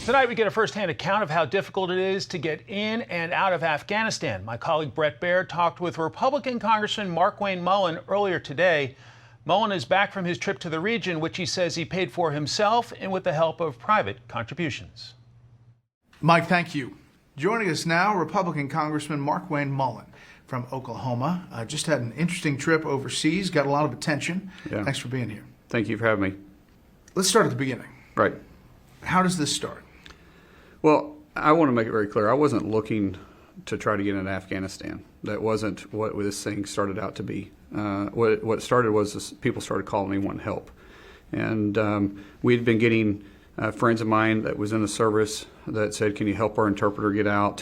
Tonight we get a first-hand account of how difficult it is to get in and out of Afghanistan. My colleague Bret Baier talked with Republican Congressman Markwayne Mullin earlier today. Mullin is back from his trip to the region, which he says he paid for himself and with the help of private contributions. Mike, thank you. Joining us now, Republican Congressman Markwayne Mullin from Oklahoma. Just had an interesting trip overseas, got a lot of attention. Yeah. Thanks for being here. Thank you for having me. Let's start at the beginning. Right. How does this start? Well, I want to make it very clear. I wasn't looking to try to get into Afghanistan. That wasn't what this thing started out to be. What started was people started calling me wanting help. And we'd been getting friends of mine that was in the service that said, can you help our interpreter get out,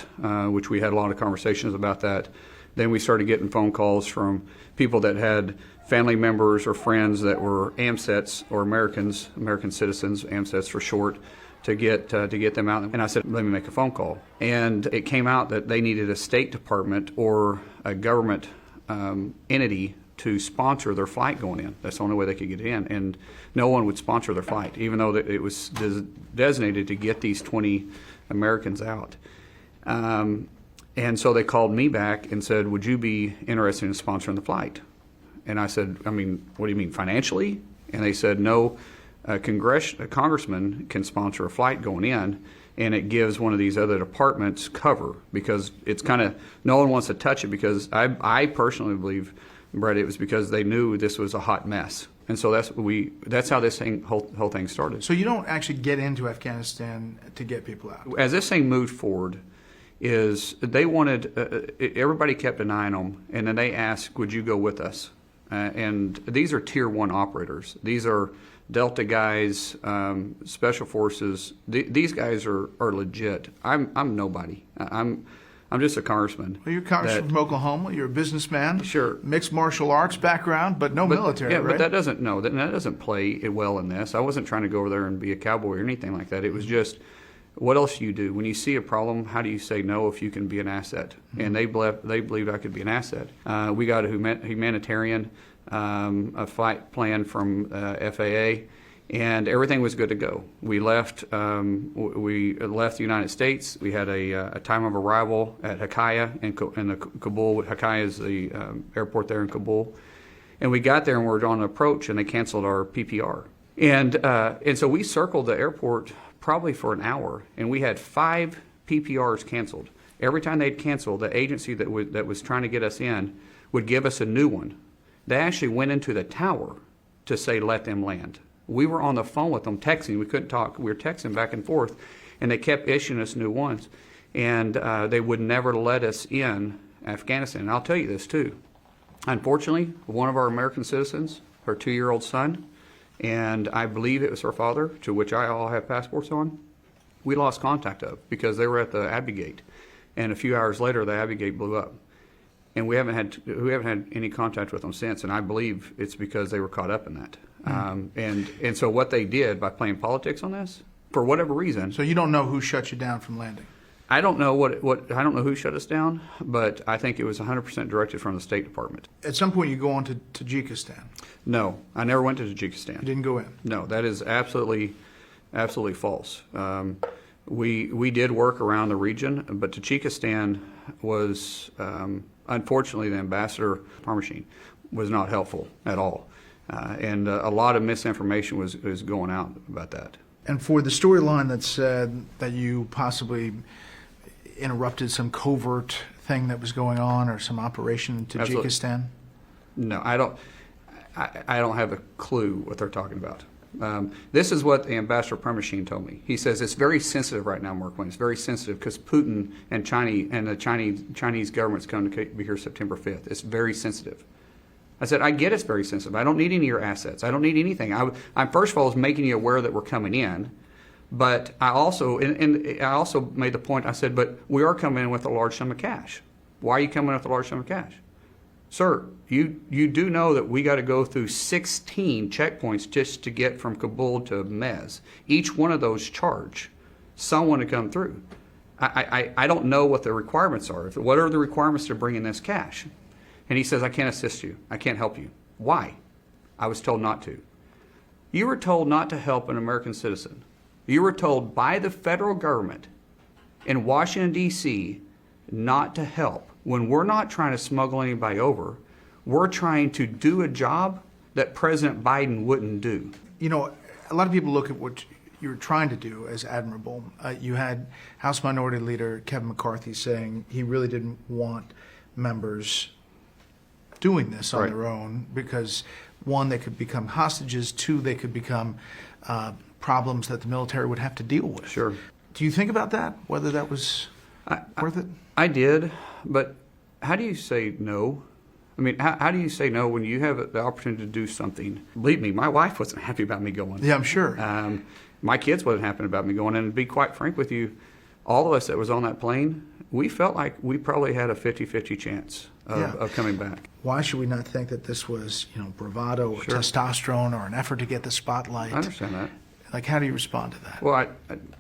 which we had a lot of conversations about that. Then we started getting phone calls from people that had family members or friends that were AMSETs or American citizens, AMSETs for short, to get them out. And I said, let me make a phone call. And it came out that they needed a State Department or a government entity to sponsor their flight going in. That's the only way they could get in. And no one would sponsor their flight, even though it was designated to get these 20 Americans out. And so they called me back and said, would you be interested in sponsoring the flight? And I said, I mean, what do you mean, financially? And they said, no, a congressman can sponsor a flight going in, and it gives one of these other departments cover, because it's kind of, no one wants to touch it, because I personally believe, Brett, it was because they knew this was a hot mess. And so that's how this whole thing started. So you don't actually get into Afghanistan to get people out? As this thing moved forward, is they wanted, everybody kept denying them, and then they asked, would you go with us? And these are Tier 1 operators. These are Delta guys, Special Forces. These guys are legit. I'm nobody. I'm just a congressman. Well, you're a congressman from Oklahoma. You're a businessman. Sure. Mixed martial arts background, but no military, yeah, right? But that doesn't play well in this. I wasn't trying to go over there and be a cowboy or anything like that. It was just, what else do you do? When you see a problem, how do you say no if you can be an asset? Mm-hmm. And they believed I could be an asset. We got a humanitarian flight plan from FAA, and everything was good to go. We left the United States. We had a time of arrival at Hakaya in Kabul. Hakaya is the airport there in Kabul. And we got there and we were on approach, and they canceled our PPR. And so we circled the airport probably for an hour, and we had 5 PPRs canceled. Every time they'd cancel, the agency that was trying to get us in would give us a new one. They actually went into the tower to say, let them land. We were on the phone with them texting. We couldn't talk. We were texting back and forth, and they kept issuing us new ones. And they would never let us in Afghanistan. And I'll tell you this, too. Unfortunately, one of our American citizens, her 2-year-old son, and I believe it was her father, to which I all have passports on, we lost contact of because they were at the Abbey Gate. And a few hours later, the Abbey Gate blew up. And we haven't had any contact with them since, and I believe it's because they were caught up in that. And so what they did by playing politics on this, for whatever reason. So you don't know who shut you down from landing? I don't know I don't know who shut us down, but I think it was 100% directed from the State Department. At some point, you go on to Tajikistan. No, I never went to Tajikistan. You didn't go in? No, that is absolutely false. We did work around the region, but Tajikistan was, unfortunately, the ambassador Parmashine was not helpful at all. And a lot of misinformation was going out about that. And for the storyline that said that you possibly interrupted some covert thing that was going on or some operation in Tajikistan? No, I don't have a clue what they're talking about. This is what the Ambassador Parmashine told me. He says it's very sensitive right now, Markwayne. It's very sensitive because Putin and the Chinese government's going to be here September 5th. It's very sensitive. I said, I get it's very sensitive. I don't need any of your assets. I don't need anything. I first of all was making you aware that we're coming in, but I also I also made the point. I said, but we are coming in with a large sum of cash. Why are you coming in with a large sum of cash? Sir, you do know that we got to go through 16 checkpoints just to get from Kabul to Mez. Each one of those charge someone to come through. I don't know what the requirements are. What are the requirements to bring in this cash? And he says, I can't assist you. I can't help you. Why? I was told not to. You were told not to help an American citizen You were told by the federal government in Washington, D.C. not to help. When we're not trying to smuggle anybody over, we're trying to do a job that President Biden wouldn't do. You know, a lot of people look at what you're trying to do as admirable. You had House Minority Leader Kevin McCarthy saying he really didn't want members doing this on their own because, one, they could become hostages, two, they could become problems that the military would have to deal with. Sure. Do you think about that, whether that was worth it? I did, but how do you say no? I mean, how do you say no when you have the opportunity to do something? Believe me, my wife wasn't happy about me going. Yeah, I'm sure. My kids wasn't happy about me going. And to be quite frank with you, all of us that was on that plane, we felt like we probably had a 50-50 chance of coming back. Why should we not think that this was, bravado or testosterone or an effort to get the spotlight? I understand that. Like, how do you respond to that? Well,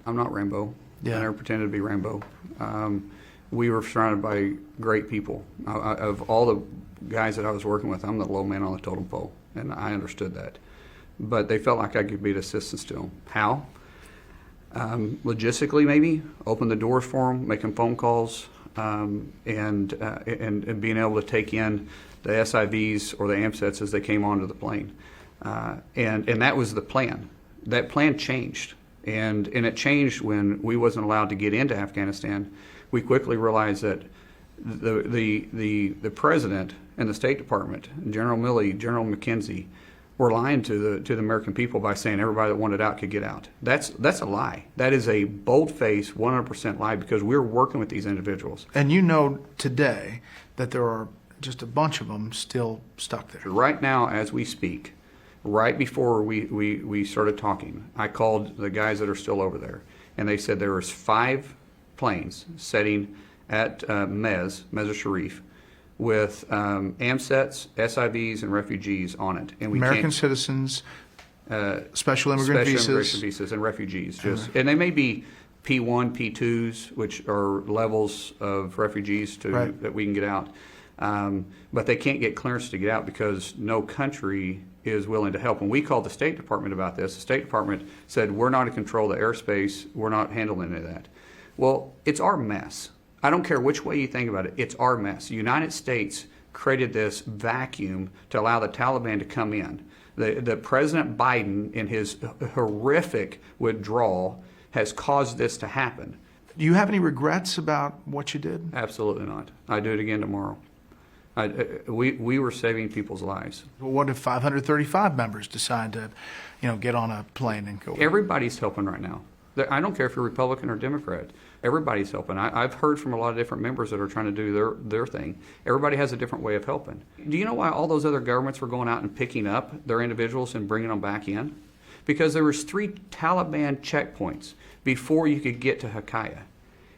I'm not Rambo. Yeah. I never pretended to be Rambo. We were surrounded by great people. Of all the guys that I was working with, I'm the low man on the totem pole, and I understood that. But they felt like I could be of assistance to them. How? Logistically, maybe open the doors for them, making phone calls, and being able to take in the SIVs or the AMSETs as they came onto the plane, and that was the plan. That plan changed, and it changed when we wasn't allowed to get into Afghanistan. We quickly realized that the president and the State Department, General Milley, General McKenzie, were lying to the American people by saying everybody that wanted out could get out. That's a lie. That is a bold-faced, 100% lie, because we're working with these individuals. And you know today that there are just a bunch of them still stuck there. Right now, as we speak, right before we started talking, I called the guys that are still over there, and they said there was 5 planes sitting at Mazar-Sharif with AMSETs, SIVs, and refugees on it. And American citizens, special immigrant visas, and refugees. And they may be P1, P2s, which are levels of refugees that we can get out. But they can't get clearance to get out because no country is willing to help. When we called the State Department about this, the State Department said, we're not in control of the airspace, we're not handling any of that. Well, it's our mess. I don't care which way you think about it, it's our mess. The United States created this vacuum to allow the Taliban to come in. The President Biden, in his horrific withdrawal, has caused this to happen. Do you have any regrets about what you did? Absolutely not. I'd do it again tomorrow. We were saving people's lives. Well, what if 535 members decide to, get on a plane and go? Everybody's helping right now. I don't care if you're Republican or Democrat. Everybody's helping. I've heard from a lot of different members that are trying to do their thing. Everybody has a different way of helping. Do you know why all those other governments were going out and picking up their individuals and bringing them back in? Because there was 3 Taliban checkpoints before you could get to Hakaya.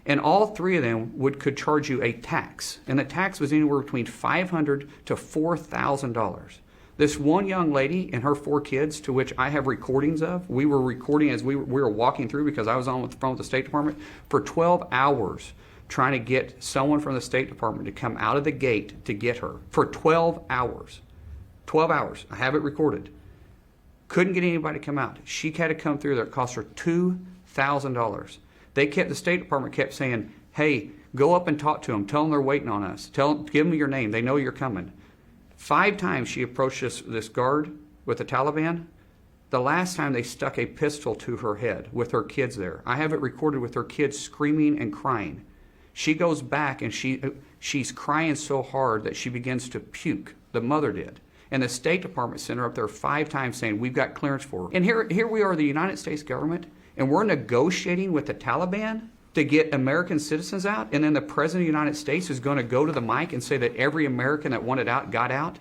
And all 3 of them could charge you a tax. And the tax was anywhere between $500 to $4,000. This one young lady and her 4 kids, to which I have recordings of, we were recording as we were walking through because I was on the phone with the State Department for 12 hours trying to get someone from the State Department to come out of the gate to get her. For 12 hours. 12 hours. I have it recorded. Couldn't get anybody to come out. She had to come through there. It cost her $2,000. The State Department kept saying, hey, go up and talk to them. Tell them they're waiting on us. Give them your name. They know you're coming. 5 times she approached this guard with the Taliban. The last time they stuck a pistol to her head with her kids there. I have it recorded with her kids screaming and crying. She goes back and she's crying so hard that she begins to puke. The mother did. And the State Department sent her up there 5 times saying, we've got clearance for her. And here we are, the United States government, and we're negotiating with the Taliban to get American citizens out, and then the President of the United States is going to go to the mic and say that every American that wanted out got out?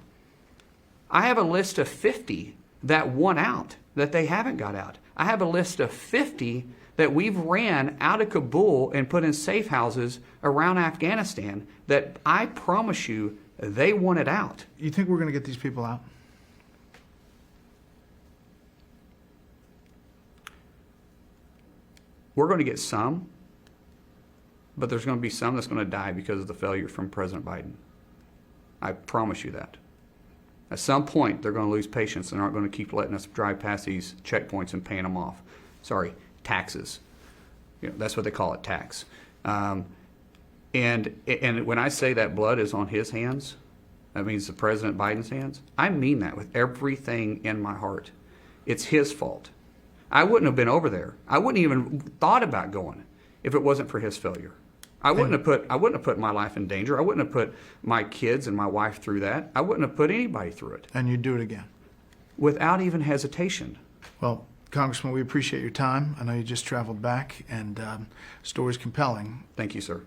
I have a list of 50 that want out, that they haven't got out. I have a list of 50 that we've ran out of Kabul and put in safe houses around Afghanistan that I promise you they wanted out. You think we're going to get these people out? We're going to get some, but there's going to be some that's going to die because of the failure from President Biden. I promise you that. At some point, they're going to lose patience and aren't going to keep letting us drive past these checkpoints and paying them off. Sorry, taxes. That's what they call it, tax. And when I say that blood is on his hands, that means the President Biden's hands. I mean that with everything in my heart. It's his fault. I wouldn't have been over there. I wouldn't even thought about going if it wasn't for his failure. I wouldn't have put my life in danger. I wouldn't have put my kids and my wife through that. I wouldn't have put anybody through it. And you'd do it again? Without even hesitation. Well, Congressman, we appreciate your time. I know you just traveled back, and story's compelling. Thank you, sir.